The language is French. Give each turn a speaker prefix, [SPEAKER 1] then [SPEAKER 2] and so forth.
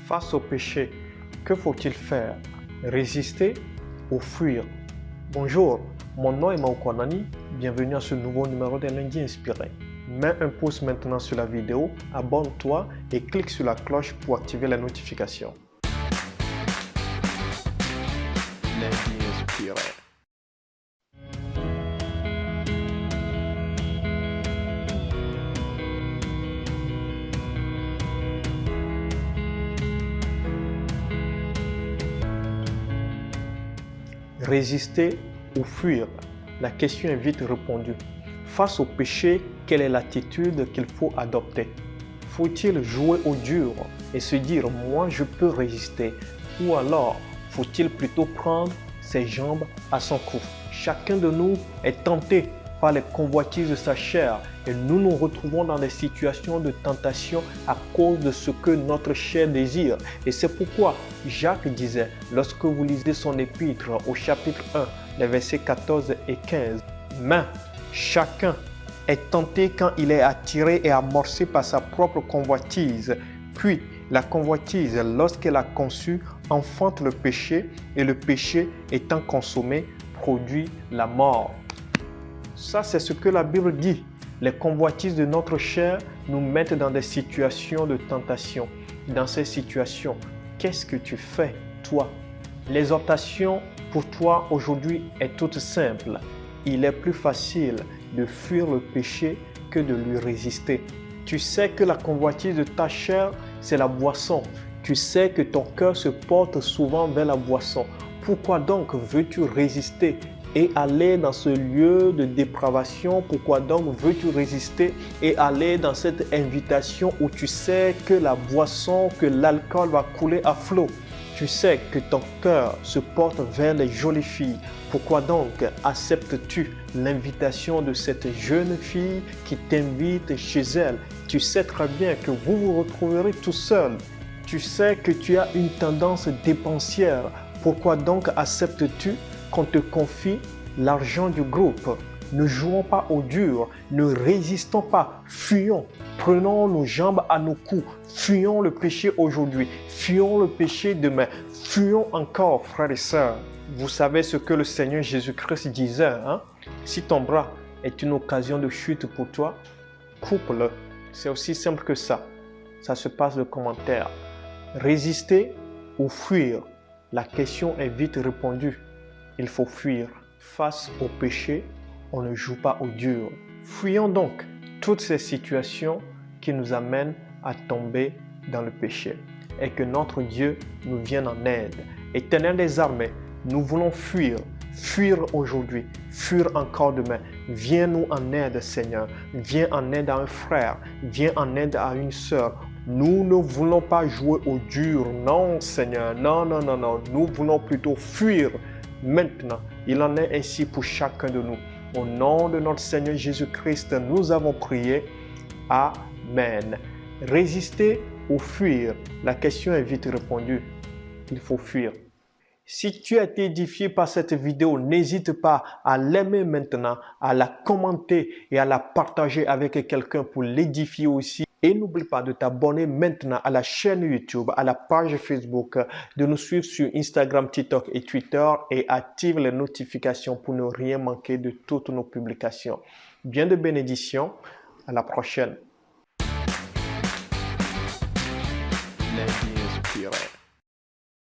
[SPEAKER 1] Face au péché, que faut-il faire? Résister ou fuir? Bonjour, mon nom est Maouko Anani, bienvenue à ce nouveau numéro des Lundis Inspirés. Mets un pouce maintenant sur la vidéo, abonne-toi et clique sur la cloche pour activer les notifications. Lundis Inspirés. Résister ou fuir? La question est vite répondue. Face au péché, quelle est l'attitude qu'il faut adopter? Faut-il jouer au dur et se dire « moi je peux résister » ou alors faut-il plutôt prendre ses jambes à son cou? Chacun de nous est tenté par les convoitises de sa chair et nous nous retrouvons dans des situations de tentation à cause de ce que notre chair désire. Et c'est pourquoi Jacques disait, lorsque vous lisez son épître au chapitre 1, les versets 14 et 15, « Mais chacun est tenté quand il est attiré et amorcé par sa propre convoitise. Puis la convoitise, lorsqu'elle a conçu, enfante le péché et le péché étant consommé, produit la mort. » Ça, c'est ce que la Bible dit. Les convoitises de notre chair nous mettent dans des situations de tentation. Dans ces situations, qu'est-ce que tu fais, toi? L'exhortation pour toi aujourd'hui est toute simple. Il est plus facile de fuir le péché que de lui résister. Tu sais que la convoitise de ta chair, c'est la boisson. Tu sais que ton cœur se porte souvent vers la boisson. Pourquoi donc veux-tu résister et aller dans ce lieu de dépravation? Pourquoi donc veux-tu résister et aller dans cette invitation où tu sais que la boisson, que l'alcool va couler à flot? Tu sais que ton cœur se porte vers les jolies filles. Pourquoi donc acceptes-tu l'invitation de cette jeune fille qui t'invite chez elle? Tu sais très bien que vous vous retrouverez tout seul. Tu sais que tu as une tendance dépensière. Pourquoi donc acceptes-tu qu'on te confie l'argent du groupe? Ne jouons pas au dur, ne résistons pas, fuyons, prenons nos jambes à nos coups, fuyons le péché aujourd'hui, fuyons le péché demain, fuyons encore, frères et sœurs. Vous savez ce que le Seigneur Jésus-Christ disait, hein? Si ton bras est une occasion de chute pour toi, coupe-le. C'est aussi simple que ça. Ça se passe de commentaire. Résister ou fuir? La question est vite répondue. Il faut fuir. Face au péché, on ne joue pas au dur. Fuyons donc toutes ces situations qui nous amènent à tomber dans le péché et que notre Dieu nous vienne en aide. Éternel des armées, nous voulons fuir aujourd'hui, fuir encore demain. Viens-nous en aide, Seigneur. Viens en aide à un frère, viens en aide à une sœur. Nous ne voulons pas jouer au dur, non, Seigneur. Non, non, non, non. Nous voulons plutôt fuir maintenant. Il en est ainsi pour chacun de nous. Au nom de notre Seigneur Jésus-Christ, nous avons prié. Amen. Résister ou fuir? La question est vite répondue. Il faut fuir. Si tu as été édifié par cette vidéo, n'hésite pas à l'aimer maintenant, à la commenter et à la partager avec quelqu'un pour l'édifier aussi. Et n'oublie pas de t'abonner maintenant à la chaîne YouTube, à la page Facebook, de nous suivre sur Instagram, TikTok et Twitter et active les notifications pour ne rien manquer de toutes nos publications. Bien de bénédictions, à la prochaine.